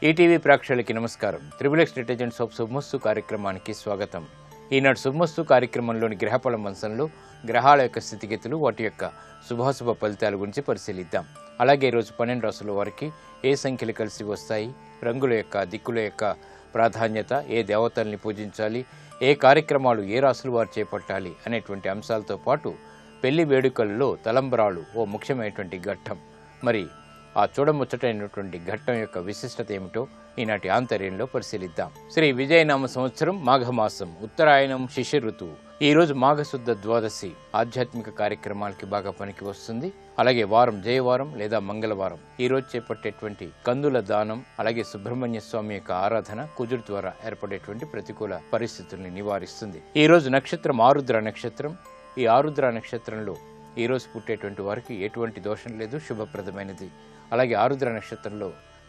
ETV ప్రేక్షకులకి నమస్కారం. Triple detergents of శుభమస్తు కార్యక్రమానికి స్వాగతం. ఈనాడు శుభమస్తు కార్యక్రమంలోని గ్రహఫల మంచంలో గ్రహాల యొక్క స్థితిగతులు, వాటి యొక్క శుభాశుభ ఫలితాల గురించి పరిశీలిద్దాం. అలాగే ఈరోజు 12 రాసుల వారికి ఏ సంఖ్యలు కలిసి వస్తాయి, రంగుల యొక్క దిక్కుల యొక్క ప్రాధాన్యత, ఏ దేవతల్ని పూజించాలి, ఏ కార్యక్రమాలు ఏ రాసుల వారు చేపట్టాలి అనేటువంటి అంశాలతో పాటు పెళ్లి వేడుకల్లో తలంబ్రాలు ఓ ముఖ్యమైనటువంటి ఘట్టం. మరి ఆ చూడముచ్చటైనటువంటి ఘట్టం యొక్క విశిష్టత ఏమిటో ఈనాటి ఆంతర్యంలో పరిశీలిద్దాం. శ్రీ విజయనామ సంవత్సరం మాఘమాసం, ఉత్తరాయణం, శిశిర ఋతువు. ఈ రోజు మాఘశుద్ధ ద్వాదశి ఆధ్యాత్మిక కార్యక్రమాలకి బాగా పనికి వస్తుంది. అలాగే వారం జయవారం లేదా మంగళవారం. ఈ రోజు చేపట్టేటువంటి కందుల దానం, అలాగే సుబ్రహ్మణ్య స్వామి యొక్క ఆరాధన కుజుడు ద్వారా ఏర్పడేటువంటి ప్రతికూల పరిస్థితుల్ని నివారిస్తుంది. ఈ రోజు నక్షత్రం ఆరుద్ర నక్షత్రం. ఈ ఆరుద్ర నక్షత్రంలో ఈ రోజు పుట్టేటువంటి వారికి ఎటువంటి దోషం లేదు, శుభప్రదమైనది. అలాగే ఆరుద్ర నక్షత్రంలో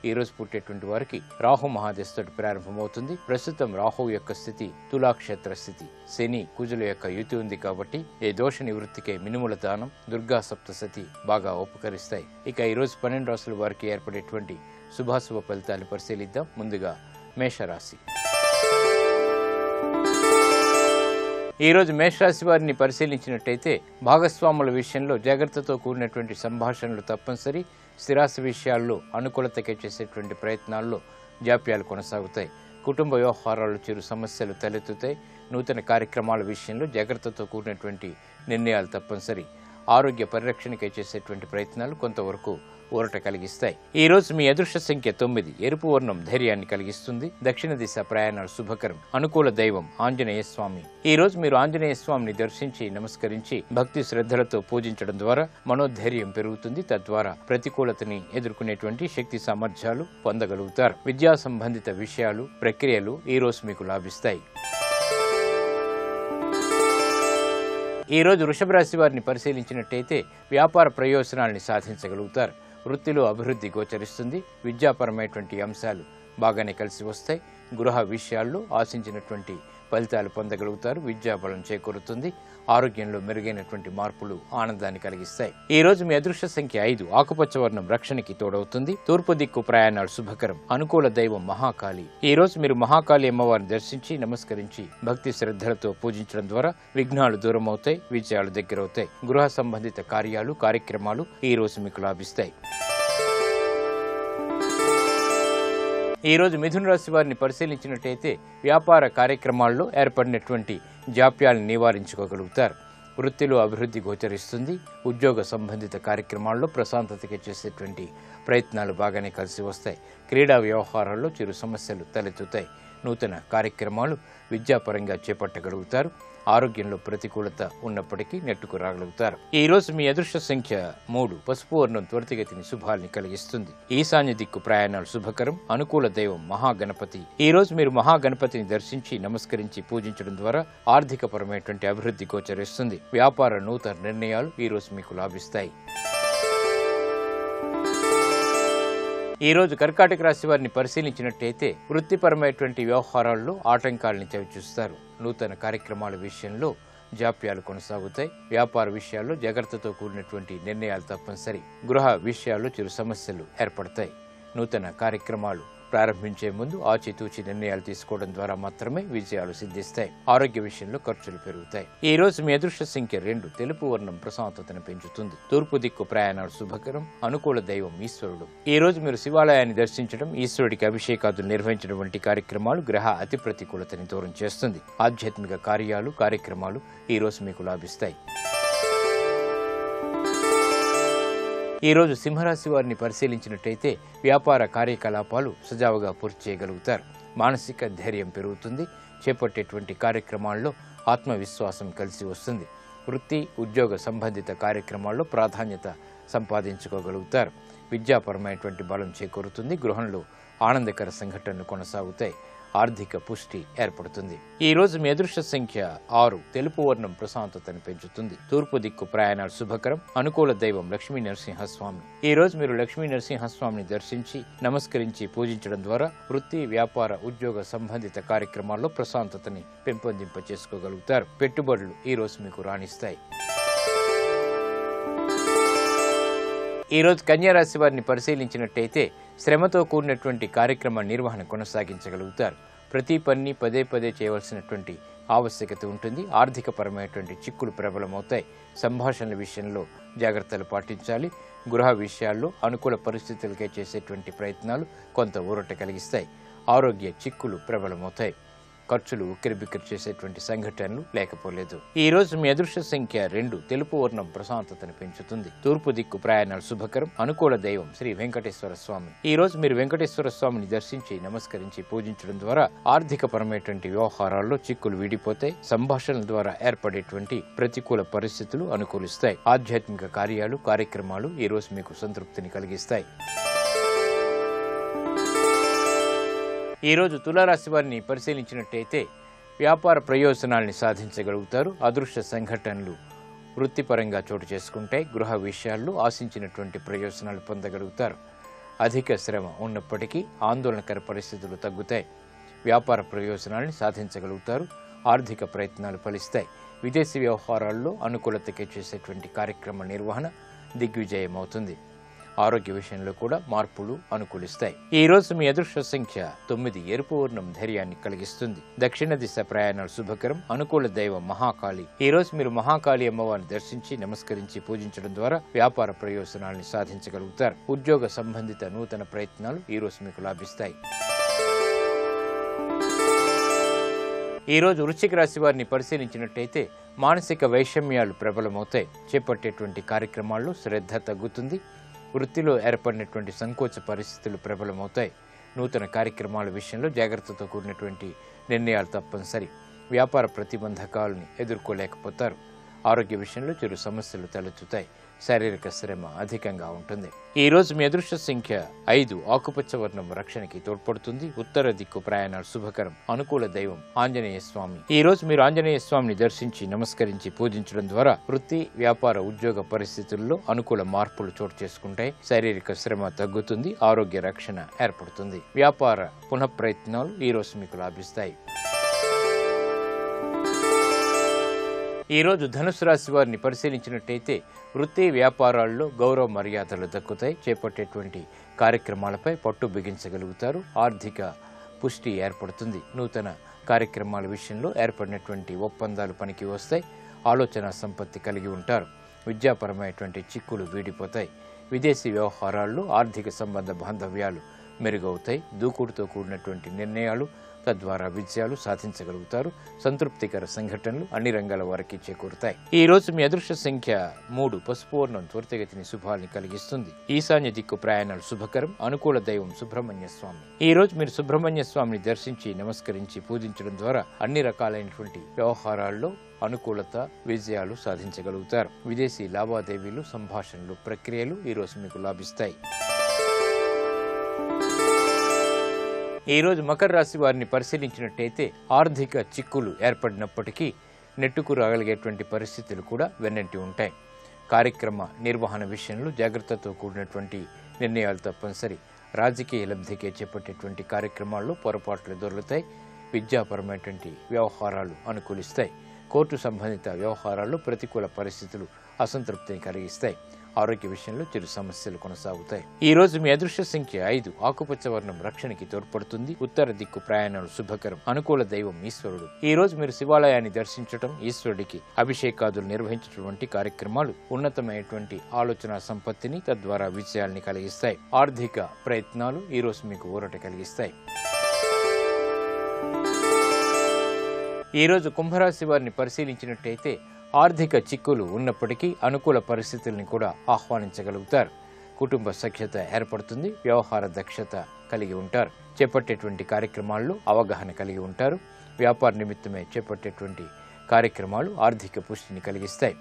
ఈ రోజు పుట్టేటువంటి వారికి రాహు మహాదశతో ప్రారంభమవుతుంది. ప్రస్తుతం రాహు యొక్క స్థితి తులాక్షేత్ర స్థితి. శని కుజుల యొక్క యుతి ఉంది కాబట్టి ఏ దోష నివృత్తికే మినుముల దానం, దుర్గా సప్తశతి బాగా ఉపకరిస్తాయి. ఇక ఈ రోజు 12 రాసుల వారికి ఏర్పడేటువంటి శుభాశుభ ఫలితాలు పరిశీలిద్దాం. ముందుగా మేషరాశి. ఈ రోజు మేషరాశి వారిని పరిశీలించినట్టయితే భాగస్వాముల విషయంలో జాగ్రత్తతో కూడినటువంటి సంభాషణలు తప్పనిసరి. స్థిరాస్తి విషయాల్లో అనుకూలతకే చేసేటువంటి ప్రయత్నాల్లో జాప్యాలు కొనసాగుతాయి. కుటుంబ వ్యవహారాలు చిరు సమస్యలు తలెత్తుతాయి. నూతన కార్యక్రమాల విషయంలో జాగ్రత్తతో కూడినటువంటి నిర్ణయాలు తప్పనిసరి. ఆరోగ్య పరిరక్షణకై చేసేటువంటి ప్రయత్నాలు కొంతవరకు ఊరట కలిగిస్తాయి. ఈ రోజు మీ అదృష్ట సంఖ్య 9. ఎరుపు వర్ణం ధైర్యాన్ని కలిగిస్తుంది. దక్షిణ దిశ ప్రయాణాలు శుభకరం. అనుకూల దైవం ఆంజనేయ స్వామి. ఈ రోజు మీరు ఆంజనేయ స్వామిని దర్శించి నమస్కరించి భక్తి శ్రద్ధలతో పూజించడం ద్వారా మనోధైర్యం పెరుగుతుంది. తద్వారా ప్రతికూలతని ఎదుర్కొనేటువంటి శక్తి సామర్థ్యాలు పొందగలుగుతారు. విద్యా సంబంధిత విషయాలు, ప్రక్రియలు ఈ రోజు మీకు లాభిస్తాయి. ఈ రోజు వృషభ రాశి వారిని పరిశీలించినట్టయితే వ్యాపార ప్రయోజనాల్ని సాధించగలుగుతారు. వృత్తిలో అభివృద్ధి గోచరిస్తుంది. విద్యాపరమైనటువంటి అంశాలు బాగానే కలిసి వస్తాయి. గృహ విషయాల్లో ఆశించినటువంటి ఫలితాలు పొందగలుగుతారు. విద్యాబలం చేకూరుతుంది. ఆరోగ్యంలో మెరుగైనటువంటి మార్పులు ఆనందాన్ని కలిగిస్తాయి. ఈ రోజు మీ అదృష్ట సంఖ్య 5. ఆకుపచ్చ వర్ణం రక్షణకి తోడవుతుంది. తూర్పు దిక్కు ప్రయాణాలు శుభకరం. అనుకూల దైవం మహాకాళి. ఈ రోజు మీరు మహాకాళి అమ్మవారిని దర్శించి నమస్కరించి భక్తి శ్రద్ధలతో పూజించడం ద్వారా విఘ్నాలు దూరం అవుతాయి, విజయాలు దగ్గరవుతాయి. గృహ సంబంధిత కార్యాలు, కార్యక్రమాలు ఈ రోజు మీకు లాభిస్తాయి. ఈ రోజు మిథున రాశి వారిని పరిశీలించినట్టయితే వ్యాపార కార్యక్రమాల్లో ఏర్పడినటువంటి జాప్యాలను నివారించుకోగలుగుతారు. వృత్తిలో అభివృద్ధి గోచరిస్తుంది. ఉద్యోగ సంబంధిత కార్యక్రమాల్లో ప్రశాంతతగా చేసేటువంటి ప్రయత్నాలు బాగానే కలిసి వస్తాయి. క్రీడా వ్యవహారాల్లో చిరు సమస్యలు తలెత్తుతాయి. నూతన కార్యక్రమాలు విద్యాపరంగా చేపట్టగలుగుతారు. ఆరోగ్యంలో ప్రతికూలత ఉన్నప్పటికీ నెట్టుకు రాగలుగుతారు. ఈ రోజు మీ అదృష్ట సంఖ్య 3. పసుపు వర్ణం త్వరితగతిని శుభాల్ని కలిగిస్తుంది. ఈశాన్య దిక్కు ప్రయాణాలు శుభకరం. అనుకూల దైవం మహాగణపతి. ఈ రోజు మీరు మహాగణపతిని దర్శించి నమస్కరించి పూజించడం ద్వారా ఆర్థిక పరమైనటువంటి అభివృద్ధి గోచరిస్తుంది. వ్యాపార నూతన నిర్ణయాలు ఈ రోజు మీకు లాభిస్తాయి. ఈ రోజు కర్కాటక రాశి వారిని పరిశీలించినట్టయితే వృత్తిపరమైనటువంటి వ్యవహారాల్లో ఆటంకాలను చవిచూస్తారు. నూతన కార్యక్రమాల విషయంలో జాప్యాలు కొనసాగుతాయి. వ్యాపార విషయాల్లో జాగ్రత్తతో కూడినటువంటి నిర్ణయాలు తప్పనిసరి. గృహ విషయాల్లో చిరు సమస్యలు ఏర్పడతాయి. నూతన కార్యక్రమాలు ప్రారంభించే ముందు ఆచితూచి నిర్ణయాలు తీసుకోవడం ద్వారా మాత్రమే విజయాలు సిద్ధిస్తాయి. ఆరోగ్య విషయంలో ఖర్చులు పెరుగుతాయి. ఈ రోజు మీ అదృష్ట సంఖ్య 2. తెలుపు వర్ణం ప్రశాంతతను పెంచుతుంది. తూర్పు దిక్కు ప్రయాణాలు శుభకరం. అనుకూల దైవం ఈశ్వరుడు. ఈ రోజు మీరు శివాలయాన్ని దర్శించడం, ఈశ్వరుడికి అభిషేకాదులు నిర్వహించడం వంటి కార్యక్రమాలు గ్రహ అతి ప్రతికూలతని దూరం చేస్తుంది. ఆధ్యాత్మిక కార్యాలు, కార్యక్రమాలు ఈ రోజు మీకు లాభిస్తాయి. ఈ రోజు సింహరాశి వారిని పరిశీలించినట్టయితే వ్యాపార కార్యకలాపాలు సజావుగా పూర్తి చేయగలుగుతారు. మానసిక ధైర్యం పెరుగుతుంది. చేపట్టేటువంటి కార్యక్రమాల్లో ఆత్మవిశ్వాసం కలిసి వస్తుంది. వృత్తి, ఉద్యోగ సంబంధిత కార్యక్రమాల్లో ప్రాధాన్యత సంపాదించుకోగలుగుతారు. విద్యాపరమైనటువంటి బలం చేకూరుతుంది. గృహంలో ఆనందకర సంఘటనలు కొనసాగుతాయి. ఆర్థిక పుష్టి ఏర్పడుతుంది. ఈ రోజు మీ అదృష్ట సంఖ్య 6. తెలుపు వర్ణం ప్రశాంతతను పెంచుతుంది. తూర్పు దిక్కు ప్రయాణాలు శుభకరం. అనుకూల దైవం లక్ష్మీ నరసింహస్వామి. ఈ రోజు మీరు లక్ష్మీ నరసింహస్వామిని దర్శించి నమస్కరించి పూజించడం ద్వారా వృత్తి, వ్యాపార, ఉద్యోగ సంబంధిత కార్యక్రమాల్లో ప్రశాంతతని పెంపొందింప చేసుకోగలుగుతారు. పెట్టుబడులు ఈ రోజు మీకు రాణిస్తాయి. ఈ రోజు కన్యా రాశి వారిని పరిశీలించినట్టయితే శ్రమతో కూడినటువంటి కార్యక్రమ నిర్వహణ కొనసాగించగలుగుతారు. ప్రతి పని పదే పదే చేయవలసినటువంటి ఆవశ్యకత ఉంటుంది. ఆర్థికపరమైనటువంటి చిక్కులు ప్రబలమవుతాయి. సంభాషణల విషయంలో జాగ్రత్తలు పాటించాలి. గృహ విషయాల్లో అనుకూల పరిస్థితులకే చేసేటువంటి ప్రయత్నాలు కొంత ఊరట కలిగిస్తాయి. ఆరోగ్య చిక్కులు ప్రబలమవుతాయి. ఖర్చులు ఉక్కిరిబిక్కిరి చేసేటువంటి సంఘటనలు లేకపోలేదు. ఈ రోజు మీ అదృష్ట సంఖ్య 2. తెలుపు వర్ణం ప్రశాంతతను పెంచుతుంది. తూర్పు దిక్కు ప్రయాణాలు శుభకరం. అనుకూల దైవం శ్రీ వెంకటేశ్వర స్వామి. ఈ రోజు మీరు వెంకటేశ్వర స్వామిని దర్శించి నమస్కరించి పూజించడం ద్వారా ఆర్థికపరమైనటువంటి వ్యవహారాల్లో చిక్కులు వీడిపోతాయి. సంభాషణల ద్వారా ఏర్పడేటువంటి ప్రతికూల పరిస్థితులు అనుకూలిస్తాయి. ఆధ్యాత్మిక కార్యాలు కార్యక్రమాలు ఈ రోజు మీకు సంతృప్తిని కలిగిస్తాయి. ఈ రోజు తులారాశి వారిని పరిశీలించినట్టయితే వ్యాపార ప్రయోజనాల్ని సాధించగలుగుతారు. అదృష్ట సంఘటనలు వృత్తిపరంగా చోటు చేసుకుంటాయి. గృహ విషయాల్లో ఆశించినటువంటి ప్రయోజనాలు పొందగలుగుతారు. అధిక శ్రమ ఉన్నప్పటికీ ఆందోళనకర పరిస్థితులు తగ్గుతాయి. వ్యాపార ప్రయోజనాల్ని సాధించగలుగుతారు. ఆర్థిక ప్రయత్నాలు ఫలిస్తాయి. విదేశీ వ్యవహారాల్లో అనుకూలతకే చేసేటువంటి కార్యక్రమ నిర్వహణ దిగ్విజయం అవుతుంది. ఆరోగ్య విషయంలో కూడా మార్పులు అనుకూలిస్తాయి. ఈ రోజు మీ అదృష్ట సంఖ్య 9. ఎరుపు వర్ణం ధైర్యాన్ని కలిగిస్తుంది. దక్షిణ దిశ ప్రయాణాలు శుభకరం. అనుకూల దైవం మహాకాళి. ఈ రోజు మీరు మహాకాళి అమ్మవారిని దర్శించి నమస్కరించి పూజించడం ద్వారా వ్యాపార ప్రయోజనాల్ని సాధించగలుగుతారు. ఉద్యోగ సంబంధిత నూతన ప్రయత్నాలు ఈ రోజు మీకు లాభిస్తాయి. ఈ రోజు వృశ్చిక రాశి వారిని పరిశీలించినట్టయితే మానసిక వైషమ్యాలు ప్రబలమవుతాయి. చేపట్టేటువంటి కార్యక్రమాల్లో శ్రద్ధ తగ్గుతుంది. వృత్తిలో ఏర్పడినటువంటి సంకోచ పరిస్థితులు ప్రబలమవుతాయి. నూతన కార్యక్రమాల విషయంలో జాగ్రత్తతో కూడినటువంటి నిర్ణయాలు తప్పనిసరి. వ్యాపార ప్రతిబంధకాలని ఎదుర్కోలేకపోతారు. ఆరోగ్య విషయంలో చిరు సమస్యలు తలెత్తుతాయి. శారీరక శ్రమ అధికంగా ఉంటుంది. ఈ రోజు మీ అదృష్ట సంఖ్య 5. ఆకుపచ్చ వర్ణం రక్షణకి తోడ్పడుతుంది. ఉత్తర దిక్కు ప్రయాణాలు శుభకరం. అనుకూల దైవం ఆంజనేయ స్వామి. ఈ రోజు మీరు ఆంజనేయ స్వామిని దర్శించి నమస్కరించి పూజించడం ద్వారా వృత్తి వ్యాపార ఉద్యోగ పరిస్థితుల్లో అనుకూల మార్పులు చోటు చేసుకుంటాయి. శారీరక శ్రమ తగ్గుతుంది. ఆరోగ్య రక్షణ ఏర్పడుతుంది. వ్యాపార పునఃప్రయత్నాలు ఈ రోజు మీకు లాభిస్తాయి. ఈ రోజు ధనుసు రాశి వారిని పరిశీలించినట్టయితే వృత్తి వ్యాపారాల్లో గౌరవ మర్యాదలు దక్కుతాయి. చేపట్టేటువంటి కార్యక్రమాలపై పట్టు బిగించగలుగుతారు. ఆర్థిక పుష్టి ఏర్పడుతుంది. నూతన కార్యక్రమాల విషయంలో ఏర్పడినటువంటి ఒప్పందాలు పనికి వస్తాయి. ఆలోచన సంపత్తి కలిగి ఉంటారు. విద్యాపరమైనటువంటి చిక్కులు వీడిపోతాయి. విదేశీ వ్యవహారాల్లో ఆర్థిక సంబంధ బాంధవ్యాలు మెరుగవుతాయి. దూకుడుతో కూడినటువంటి నిర్ణయాలు తద్వారా విజయాలు సాధించగలుగుతారు. సంతృప్తికర సంఘటనలు అన్ని రంగాల వారికి చేకూరుతాయి. ఈ రోజు మీ అదృష్ట సంఖ్య 3. పసుపు వర్ణం త్వరితగతిని శుభాల్ని కలిగిస్తుంది. ఈశాన్య దిక్కు ప్రయాణాలు శుభకరం. అనుకూల దైవం సుబ్రహ్మణ్య స్వామి. ఈ రోజు మీరు సుబ్రహ్మణ్య స్వామిని దర్శించి నమస్కరించి పూజించడం ద్వారా అన్ని రకాలైనటువంటి వ్యవహారాల్లో అనుకూలత విజయాలు సాధించగలుగుతారు. విదేశీ లావాదేవీలు సంభాషణలు ప్రక్రియలు ఈ రోజు మీకు లాభిస్తాయి. ఈ రోజు మకర రాశి వారిని పరిశీలించినట్టయితే ఆర్థిక చిక్కులు ఏర్పడినప్పటికీ నెట్టుకు రాగలిగేటువంటి పరిస్థితులు కూడా వెన్నంటి ఉంటాయి. కార్యక్రమ నిర్వహణ విషయంలో జాగ్రత్తతో కూడినటువంటి నిర్ణయాలు తప్పనిసరి. రాజకీయ లబ్ధికే చేపట్టేటువంటి కార్యక్రమాల్లో పొరపాట్లు దొరుకుతాయి. విద్యాపరమైనటువంటి వ్యవహారాలు అనుకూలిస్తాయి. కోర్టు సంబంధిత వ్యవహారాల్లో ప్రతికూల పరిస్థితులు అసంతృప్తిని కలిగిస్తాయి. ఆరోగ్య విషయంలో చిరు సమస్యలు కొనసాగుతాయి. ఈ రోజు మీ అదృష్ట సంఖ్య 5. ఆకుపచ్చ వర్ణం రక్షణకి తోడ్పడుతుంది. ఉత్తర దిక్కు ప్రయాణాలు శుభకరం. అనుకూల దైవం ఈశ్వరుడు. ఈ రోజు మీరు శివాలయాన్ని దర్శించడం, ఈశ్వరుడికి అభిషేకాదులు నిర్వహించినటువంటి కార్యక్రమాలు ఉన్నతమైనటువంటి ఆలోచన సంపత్తిని తద్వారా విజయాల్ని కలిగిస్తాయి. ఆర్థిక ప్రయత్నాలు ఈ రోజు మీకు ఊరట కలిగిస్తాయి. ఈ రోజు కుంభరాశి వారిని పరిశీలించినట్టయితే ఆర్థిక చిక్కులు ఉన్నప్పటికీ అనుకూల పరిస్థితుల్ని కూడా ఆహ్వానించగలుగుతారు. కుటుంబ సఖ్యత ఏర్పడుతుంది. వ్యవహార దక్షత కలిగి ఉంటారు. చేపట్టేటువంటి కార్యక్రమాల్లో అవగాహన కలిగి ఉంటారు. వ్యాపార నిమిత్తమే చేపట్టేటువంటి కార్యక్రమాలు ఆర్థిక పుష్టిని కలిగిస్తాయి.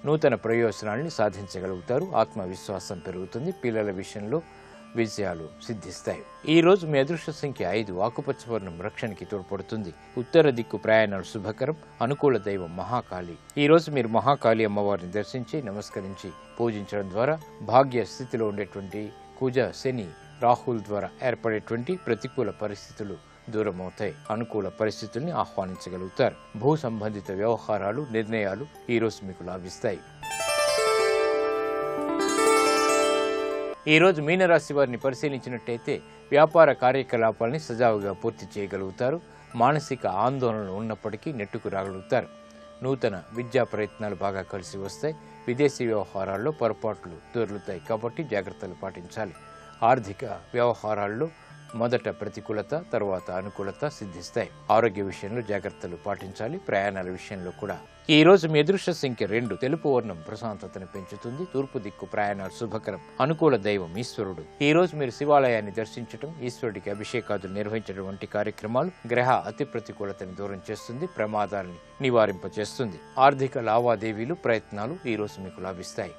నూతన ప్రయోజనాల్ని సాధించగలుగుతారు. ఆత్మవిశ్వాసం పెరుగుతుంది. పిల్లల విషయంలో విజయాలు సిద్ధిస్తాయి. ఈ రోజు మీ అదృష్ట సంఖ్య 5. ఆకుపచ్చ వర్ణం రక్షణకి తోడ్పడుతుంది. ఉత్తర దిక్కు ప్రయాణాలు శుభకరం. అనుకూల దైవం మహాకాళి. ఈ రోజు మీరు మహాకాళి అమ్మవారిని దర్శించి నమస్కరించి పూజించడం ద్వారా భాగ్య స్థితిలో ఉండేటువంటి కుజ శని రాహుల్ ద్వారా ఏర్పడేటువంటి ప్రతికూల పరిస్థితులు దూరమవుతాయి. అనుకూల పరిస్థితుల్ని ఆహ్వానించగలుగుతారు. భూ సంబంధిత వ్యవహారాలు నిర్ణయాలు ఈ రోజు మీకు లాభిస్తాయి. ఈరోజు మీనరాశి వారిని పరిశీలించినట్టయితే వ్యాపార కార్యకలాపాలని సజావుగా పూర్తి చేయగలుగుతారు. మానసిక ఆందోళనలు ఉన్నప్పటికీ నెట్టుకు రాగలుగుతారు. నూతన విద్యా ప్రయత్నాలు బాగా కలిసి వస్తాయి. విదేశీ వ్యవహారాల్లో పొరపాట్లు దొర్లుతాయి కాబట్టి జాగ్రత్తలు పాటించాలి. ఆర్థిక వ్యవహారాల్లో మొదట ప్రతికూలత, తర్వాత అనుకూలత సిద్ధిస్తాయి. ఆరోగ్య విషయంలో జాగ్రత్తలు పాటించాలి. ప్రయాణాల విషయంలో కూడా. ఈ రోజు మీ అదృష్ట సంఖ్య 2. తెలుపు వర్ణం ప్రశాంతతను పెంచుతుంది. తూర్పు దిక్కు ప్రయాణాలు శుభకరం. అనుకూల దైవం ఈశ్వరుడు. ఈ రోజు మీరు శివాలయాన్ని దర్శించడం, ఈశ్వరుడికి అభిషేకాదులు నిర్వహించడం వంటి కార్యక్రమాలు గ్రహ అతి ప్రతికూలతను దూరం చేస్తుంది, ప్రమాదాలని నివారింపచేస్తుంది. ఆర్థిక లావాదేవీలు ప్రయత్నాలు ఈ రోజు మీకు లాభిస్తాయి.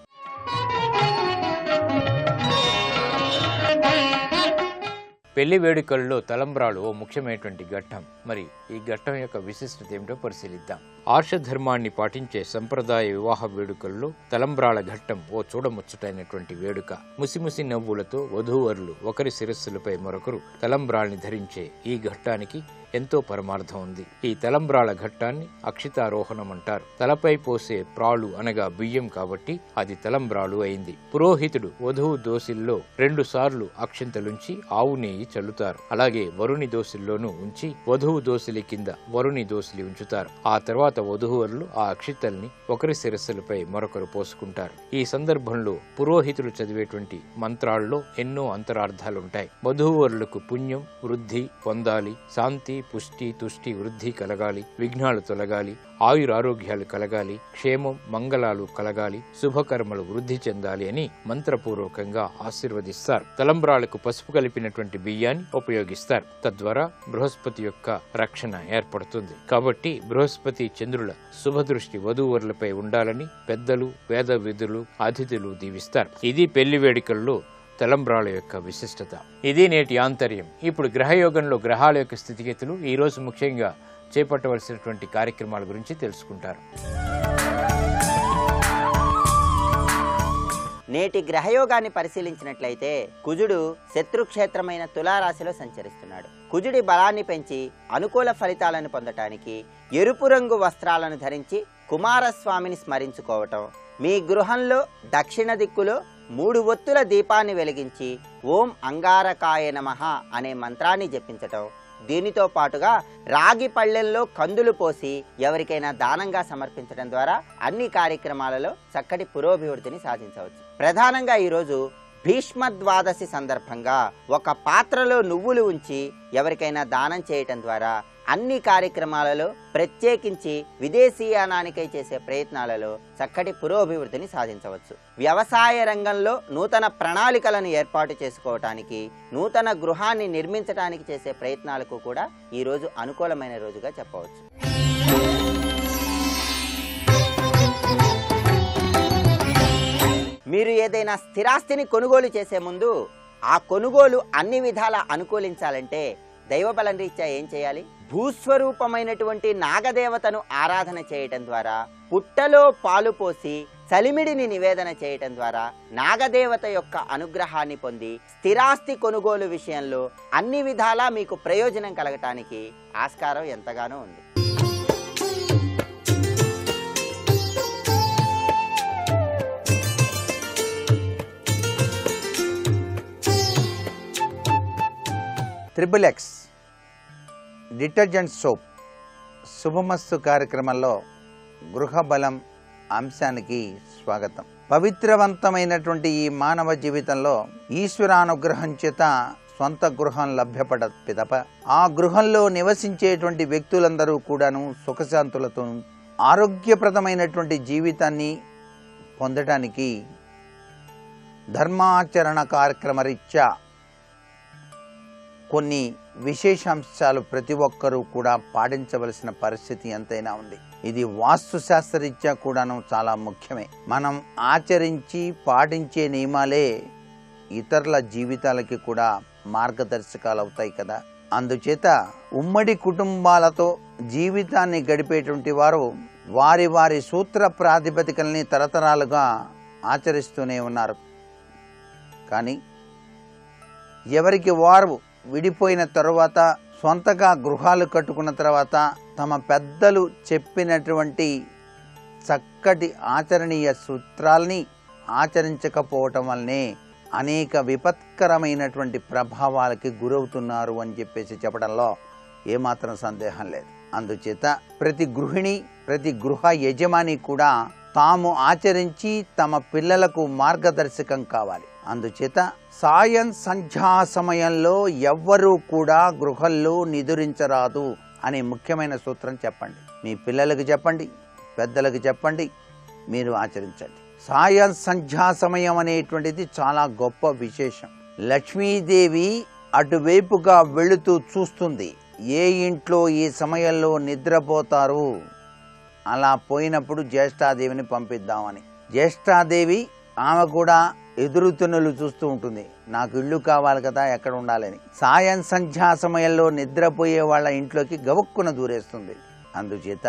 పెళ్లి వేడుకల్లో తలంబ్రాలు ఓ ముఖ్యమైనటువంటి ఘట్టం. మరి ఈ ఘట్టం యొక్క విశిష్టత ఏమిటో పరిశీలిద్దాం. ఆర్షధర్మాన్ని పాటించే సంప్రదాయ వివాహ వేడుకల్లో తలంబ్రాల ఘట్టం ఓ చూడముచ్చటైనటువంటి వేడుక. ముసిముసి నవ్వులతో వధూవరులు ఒకరి శిరస్సులపై మరొకరు తలంబ్రాల్ని ధరించే ఈ ఘట్టానికి ఎంతో పరమార్థం ఉంది. ఈ తలంబ్రాల ఘట్టాన్ని అక్షితారోహణం అంటారు. తలపై పోసే ప్రాలు అనగా బియ్యం కాబట్టి అది తలంబ్రాలు అయింది. పురోహితుడు వధువు దోసిల్లో 2 సార్లు అక్షింతలుంచి ఆవు నెయ్యి చల్లుతారు. అలాగే వరుణి దోసిల్లోనూ ఉంచి వధువు దోసిలి కింద వరుణి దోసిలి ఉంచుతారు. ఆ తర్వాత వధువరులు ఆ అక్షింతల్ని ఒకరి శిరస్సులపై మరొకరు పోసుకుంటారు. ఈ సందర్భంలో పురోహితులు చదివేటువంటి మంత్రాల్లో ఎన్నో అంతరార్థాలుంటాయి. వధువరులకు పుణ్యం, వృద్ధి పొందాలి, శాంతి, పుష్టి, తుష్టి, వృద్ధి కలగాలి, విఘ్నాలు తొలగాలి, ఆయురారోగ్యాలు కలగాలి, క్షేమం, మంగళాలు కలగాలి, శుభకర్మలు వృద్ధి చెందాలి అని మంత్రపూర్వకంగా ఆశీర్వదిస్తారు. తలంబ్రాలకు పసుపు కలిపినటువంటి బియ్యాన్ని ఉపయోగిస్తారు. తద్వారా బృహస్పతి యొక్క రక్షణ ఏర్పడుతుంది. కాబట్టి బృహస్పతి చంద్రుల శుభదృష్టి వధూవరులపై ఉండాలని పెద్దలు, వేద విధులు, అతిథులు దీవిస్తారు. ఇది పెళ్లి వేడుకల్లో తలంబ్రాల యొక్క విశిష్టత. ఇది నేటి ఆంతర్యం. ఇప్పుడు గ్రహయోగంలో గ్రహాల యొక్క స్థితిగతులు, ఈ రోజు ముఖ్యంగా చేపట్టవలసినటువంటి కార్యక్రమాల గురించి తెలుసుకుంటారు. నేటి గ్రహయోగాన్ని పరిశీలించినట్లయితే కుజుడు శత్రుక్షేత్రమైన తులారాశిలో సంచరిస్తున్నాడు. కుజుడి బలాన్ని పెంచి అనుకూల ఫలితాలను పొందటానికి ఎరుపు రంగు వస్త్రాలను ధరించి కుమారస్వామిని స్మరించుకోవటం, మీ గృహంలో దక్షిణ దిక్కులో 3 ఒత్తుల దీపాన్ని వెలిగించి ఓం అంగారకాయ నమః అనే మంత్రాన్ని జపించటం, దీనితో పాటుగా రాగి పళ్ళెల్లో కందులు పోసి ఎవరికైనా దానంగా సమర్పించడం ద్వారా అన్ని కార్యక్రమాలలో చక్కటి పురోభివృద్ధిని సాధించవచ్చు. ప్రధానంగా ఈరోజు భీష్మ ద్వాదశి సందర్భంగా ఒక పాత్రలో నువ్వులు ఉంచి ఎవరికైనా దానం చేయటం ద్వారా అన్ని కార్యక్రమాలలో, ప్రత్యేకించి విదేశీయానానికై చేసే ప్రయత్నాలలో చక్కటి పురోభివృద్ధిని సాధించవచ్చు. వ్యవసాయ రంగంలో నూతన ప్రణాళికలను ఏర్పాటు చేసుకోవటానికి, నూతన గృహాన్ని నిర్మించడానికి చేసే ప్రయత్నాలకు కూడా ఈరోజు అనుకూలమైన రోజుగా చెప్పవచ్చు. మీరు ఏదైనా స్థిరాస్తిని కొనుగోలు చేసే ముందు ఆ కొనుగోలు అన్ని విధాలా అనుకూలించాలంటే దైవబలం రీత్యా ఏం చేయాలి? భూస్వరూపమైనటువంటి నాగదేవతను ఆరాధన చేయటం ద్వారా, పుట్టలో పాలు పోసి చలిమిడిని నివేదన చేయటం ద్వారా నాగదేవత యొక్క అనుగ్రహాన్ని పొంది స్థిరాస్తి కొనుగోలు విషయంలో అన్ని విధాలా మీకు ప్రయోజనం కలగటానికి ఆస్కారం ఎంతగానో ఉంది. XXX డిటర్జెంట్ సోప్ శుభమస్తు కార్యక్రమంలో గృహబలం అంశానికి స్వాగతం. పవిత్రవంతమైనటువంటి ఈ మానవ జీవితంలో ఈశ్వరానుగ్రహం చేత స్వంత గృహం లభ్యపడ పిదప ఆ గృహంలో నివసించేటువంటి వ్యక్తులందరూ కూడాను సుఖశాంతులతో ఆరోగ్యప్రదమైనటువంటి జీవితాన్ని పొందడానికి ధర్మాచరణ కార్యక్రమరీత్యా కొన్ని విశేషాంశాలు ప్రతి ఒక్కరూ కూడా పాటించవలసిన పరిస్థితి ఎంతైనా ఉంది. ఇది వాస్తుశాస్త్రరీత్యా కూడాను చాలా ముఖ్యమే. మనం ఆచరించి పాటించే నియమాలే ఇతరుల జీవితాలకి కూడా మార్గదర్శకాలు అవుతాయి కదా. అందుచేత ఉమ్మడి కుటుంబాలతో జీవితాన్ని గడిపేటువంటి వారు వారి వారి సూత్ర ప్రాతిపదికల్ని తరతరాలుగా ఆచరిస్తూనే ఉన్నారు. కానీ ఎవరికి వారు విడిపోయిన తరువాత, సొంతగా గృహాలు కట్టుకున్న తర్వాత తమ పెద్దలు చెప్పినటువంటి చక్కటి ఆచరణీయ సూత్రాల్ని ఆచరించకపోవటం వల్లనే అనేక విపత్కరమైనటువంటి ప్రభావాలకి గురవుతున్నారు అని చెప్పేసి చెప్పడంలో ఏమాత్రం సందేహం లేదు. అందుచేత ప్రతి గృహిణి, ప్రతి గృహ యజమాని కూడా తాము ఆచరించి తమ పిల్లలకు మార్గదర్శకం కావాలి. అందుచేత సాయం సంధ్యా సమయంలో ఎవ్వరూ కూడా గృహంలో నిదురించరాదు అనే ముఖ్యమైన సూత్రం చెప్పండి. మీ పిల్లలకు చెప్పండి, పెద్దలకు చెప్పండి, మీరు ఆచరించండి. సాయం సంధ్యా సమయం అనేటువంటిది చాలా గొప్ప విశేషం. లక్ష్మీదేవి అటువైపుగా వెళుతూ చూస్తుంది, ఏ ఇంట్లో ఈ సమయంలో నిద్రపోతారు. అలా పోయినప్పుడు జ్యేష్ఠాదేవిని పంపిద్దామని. జ్యేష్ఠాదేవి ఆమె కూడా ఎదురుతున్నలు చూస్తూ ఉంటుంది, నాకు ఇల్లు కావాలి కదా, ఎక్కడ ఉండాలని. సాయం సంధ్యా సమయంలో నిద్రపోయే వాళ్ళ ఇంట్లోకి గవక్కున దూరేస్తుంది. అందుచేత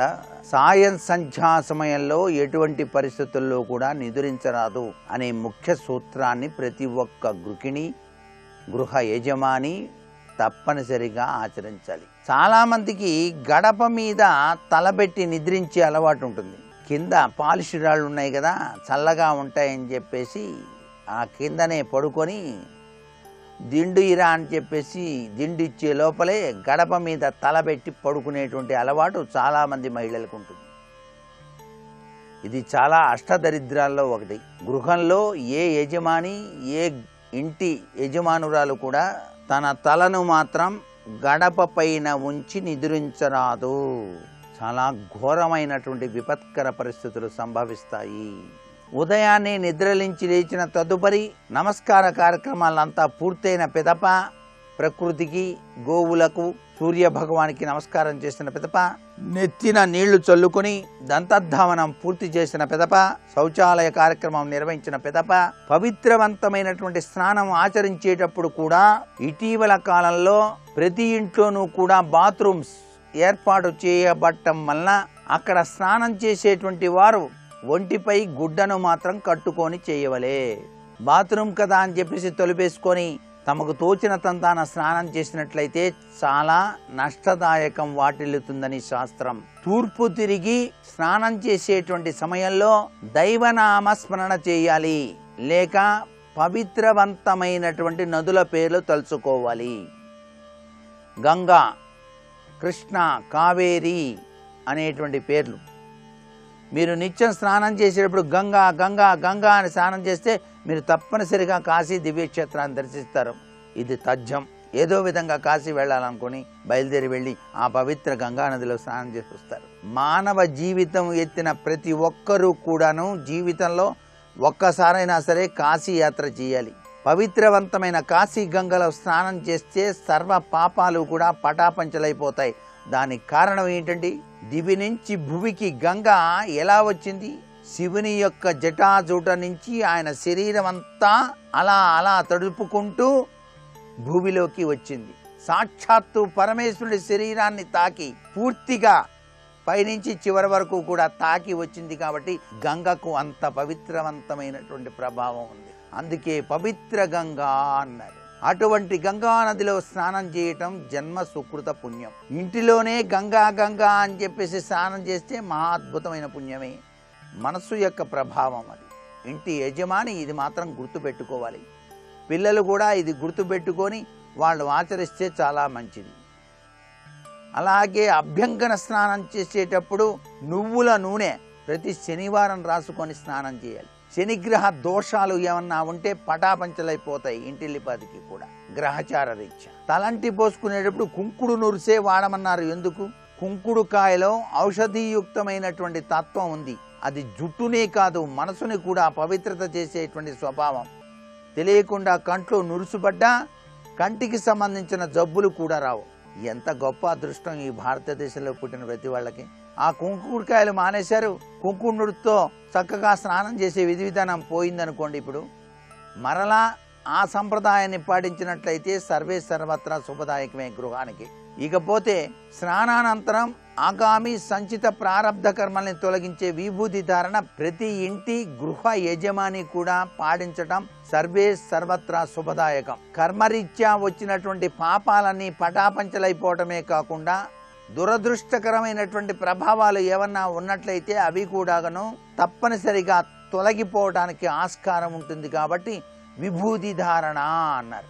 సాయం సంధ్యా సమయంలో ఎటువంటి పరిస్థితుల్లో కూడా నిద్రించరాదు అనే ముఖ్య సూత్రాన్ని ప్రతి ఒక్క గృహిణి, గృహ యజమాని తప్పనిసరిగా ఆచరించాలి. చాలా మందికి గడప మీద తలబెట్టి నిద్రించే అలవాటు ఉంటుంది. కింద పాలిష్ రాళ్ళు ఉన్నాయి కదా, చల్లగా ఉంటాయని చెప్పేసి ఆ కిందనే పడుకొని దిండు ఇరా అని చెప్పేసి దిండు ఇచ్చే లోపలే గడప మీద తలబెట్టి పడుకునేటువంటి అలవాటు చాలామంది మహిళలకు ఉంటుంది. ఇది చాలా అష్టదరిద్రాల్లో ఒకటి. గృహంలో ఏ యజమాని, ఏ ఇంటి యజమానురాలు కూడా తన తలను మాత్రం గడప పైన ఉంచి నిద్రించరాదు. చాలా ఘోరమైనటువంటి విపత్కర పరిస్థితులు సంభవిస్తాయి. ఉదయాన్నే నిద్రలించి లేచిన తదుపరి నమస్కార కార్యక్రమాలంతా పూర్తయిన పిదప ప్రకృతికి, గోవులకు, సూర్య భగవానికి నమస్కారం చేసిన పిదప నెత్తిన నీళ్లు చల్లుకొని దంతధావనం పూర్తి చేసిన పిదప శౌచాలయ కార్యక్రమం నిర్వహించిన పిదప పవిత్రవంతమైనటువంటి స్నానం ఆచరించేటప్పుడు కూడా ఇటీవల కాలంలో ప్రతి ఇంట్లోనూ కూడా బాత్రూమ్స్ ఏర్పాటు చేయబడటం వలన అక్కడ స్నానం చేసేటువంటి వారు ఒంటిపై గుడ్డను మాత్రం కట్టుకొని చేయవలే. బాత్రూమ్ కదా అని చెప్పేసి తొలిపేసుకొని తమకు తోచిన తంతాన స్నానం చేసినట్లయితే చాలా నష్టదాయకం వాటిల్లుతుందని శాస్త్రం. తూర్పు తిరిగి స్నానం చేసేటువంటి సమయంలో దైవనామస్మరణ చేయాలి, లేక పవిత్రవంతమైనటువంటి నదుల పేర్లు తలుచుకోవాలి. గంగా, కృష్ణ, కావేరి అనేటువంటి పేర్లు. మీరు నిత్యం స్నానం చేసేటప్పుడు గంగా గంగా గంగా అని స్నానం చేస్తే మీరు తప్పనిసరిగా కాశీ దివ్యక్షేత్రాన్ని దర్శిస్తారు. ఇది తథ్యం. ఏదో విధంగా కాశీ వెళ్ళాలనుకుని బయలుదేరి వెళ్ళి ఆ పవిత్ర గంగా నదిలో స్నానం చేసి వస్తారు. మానవ జీవితం ఎత్తిన ప్రతి ఒక్కరూ కూడాను జీవితంలో ఒక్కసారైనా సరే కాశీ యాత్ర చేయాలి. పవిత్రవంతమైన కాశీ గంగలో స్నానం చేస్తే సర్వ పాపాలు కూడా పటాపంచలైపోతాయి. దానికి కారణం ఏంటండి? దివి నుంచి భువికి గంగ ఎలా వచ్చింది? శివుని యొక్క జటాజూట నుంచి ఆయన శరీరం అంతా అలా అలా తడుపుకుంటూ భూమిలోకి వచ్చింది. సాక్షాత్తు పరమేశ్వరుడి శరీరాన్ని తాకి పూర్తిగా పైనుంచి చివరి వరకు కూడా తాకి వచ్చింది. కాబట్టి గంగకు అంత పవిత్రవంతమైనటువంటి ప్రభావం ఉంది. అందుకే పవిత్ర గంగా అన్నారు. అటువంటి గంగా నదిలో స్నానం చేయటం జన్మ సుకృత పుణ్యం. ఇంటిలోనే గంగా గంగా అని చెప్పేసి స్నానం చేస్తే మహా అద్భుతమైన పుణ్యమే. మనస్సు యొక్క ప్రభావం అది. ఇంటి యజమాని ఇది మాత్రం గుర్తుపెట్టుకోవాలి. పిల్లలు కూడా ఇది గుర్తుపెట్టుకొని వాళ్ళు ఆచరిస్తే చాలా మంచిది. అలాగే అభ్యంగన స్నానం చేసేటప్పుడు నువ్వుల నూనె ప్రతి శనివారం రాసుకొని స్నానం చేయాలి. శనిగ్రహ దోషాలు ఏమన్నా ఉంటే పటాపంచలైపోతాయి ఇంటిల్లిపాదికి కూడా గ్రహచార రీత్యా. తలంటి పోసుకునేటప్పుడు కుంకుడు నురిసే వాడమన్నారు. ఎందుకు? కుంకుడు కాయలో ఔషధీయుక్తమైనటువంటి తత్వం ఉంది. అది జుట్టునే కాదు మనసుని కూడా పవిత్రత చేసేటువంటి స్వభావం. తెలియకుండా కంట్లో నురుసుపడ్డా కంటికి సంబంధించిన జబ్బులు కూడా రావు. ఎంత గొప్ప అదృష్టం ఈ భారతదేశంలో పుట్టిన ప్రతి వాళ్ళకి. ఆ కుంకుడుకాయలు మానేశారు. కుంకుడుతో చక్కగా స్నానం చేసే విధి విధానం పోయిందనుకోండి. ఇప్పుడు మరలా ఆ సంప్రదాయాన్ని పాటించినట్లయితే సర్వే సర్వత్రా శుభదాయకమే గృహానికి. ఇకపోతే స్నానానంతరం ఆగామి సంచిత ప్రారబ్ధ కర్మల్ని తొలగించే విభూతి ధారణ ప్రతి ఇంటి గృహ యజమాని కూడా పాటించటం సర్వే సర్వత్రా శుభదాయకం. కర్మరీత్యా వచ్చినటువంటి పాపాలన్నీ పటాపంచలైపోవటమే కాకుండా దురదృష్టకరమైనటువంటి ప్రభావాలు ఏమన్నా ఉన్నట్లయితే అవి కూడాను తప్పనిసరిగా తొలగిపోవడానికి ఆస్కారం ఉంటుంది. కాబట్టి విభూతి ధారణ అన్నారు.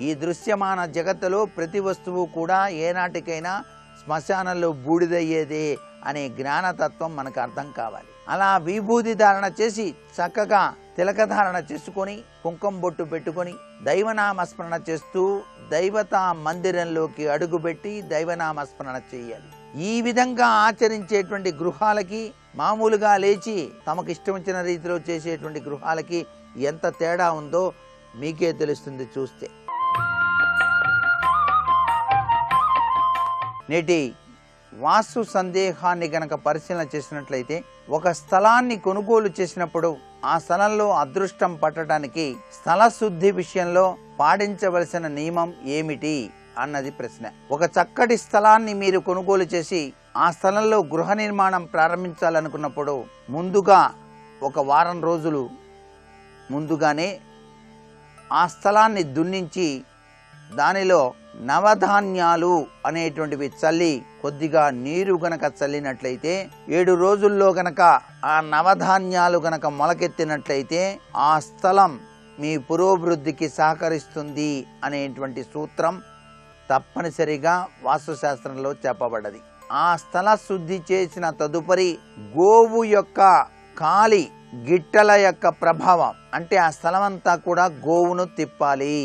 ఈ దృశ్యమాన జగత్తులో ప్రతి వస్తువు కూడా ఏనాటికైనా శ్మశానంలో బూడిదయ్యేదే అనే జ్ఞానతత్వం మనకు అర్థం కావాలి. అలా విభూతి ధారణ చేసి చక్కగా తిలక ధారణ చేసుకొని కుంకుమ బొట్టు పెట్టుకొని దైవనామస్మరణ చేస్తూ దైవతా మందిరంలోకి అడుగుపెట్టి దైవనామస్మరణ చేయాలి. ఈ విధంగా ఆచరించేటువంటి గృహాలకి మామూలుగా లేచి తమకు ఇష్టం వచ్చిన రీతిలో చేసేటువంటి గృహాలకి ఎంత తేడా ఉందో మీకే తెలుస్తుంది చూస్తే. నేటి వాస్తు సందేహాన్ని గనక పరిశీలన చేసినట్లయితే ఒక స్థలాన్ని కొనుగోలు చేసినప్పుడు ఆ స్థలంలో అదృష్టం పట్టడానికి స్థల శుద్ధి విషయంలో పాటించవలసిన నియమం ఏమిటి అన్నది ప్రశ్న. ఒక చక్కటి స్థలాన్ని మీరు కొనుగోలు చేసి ఆ స్థలంలో గృహ నిర్మాణం ప్రారంభించాలనుకున్నప్పుడు ముందుగా ఒక వారం రోజులు ముందుగానే ఆ స్థలాన్ని దున్నించి దానిలో నవధాన్యాలు అనేటువంటివి చల్లి కొద్దిగా నీరు గనక చల్లినట్లయితే 7 రోజుల్లో గనక ఆ నవధాన్యాలు గనక మొలకెత్తినట్లయితే ఆ స్థలం మీ పురోభివృద్ధికి సహకరిస్తుంది అనేటువంటి సూత్రం తప్పనిసరిగా వాస్తుశాస్త్రంలో చెప్పబడ్డది. ఆ స్థల శుద్ధి చేసిన తదుపరి గోవు యొక్క కాలి గిట్టల యొక్క ప్రభావం అంటే ఆ స్థలమంతా కూడా గోవును తిప్పాలి.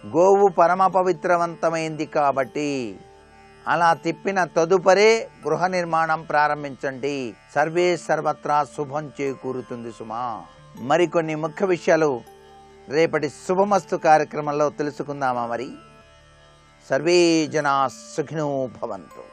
గోవు పరమ పవిత్రవంతమైంది కాబట్టి అలా తిప్పిన తదుపరే గృహ నిర్మాణం ప్రారంభించండి. సర్వే సర్వత్రా శుభం చేకూరుతుంది సుమా. మరికొన్ని ముఖ్య విషయాలు రేపటి శుభమస్తు కార్యక్రమంలో తెలుసుకుందామా? మరి సర్వే జనా సుఖినో భవంతు.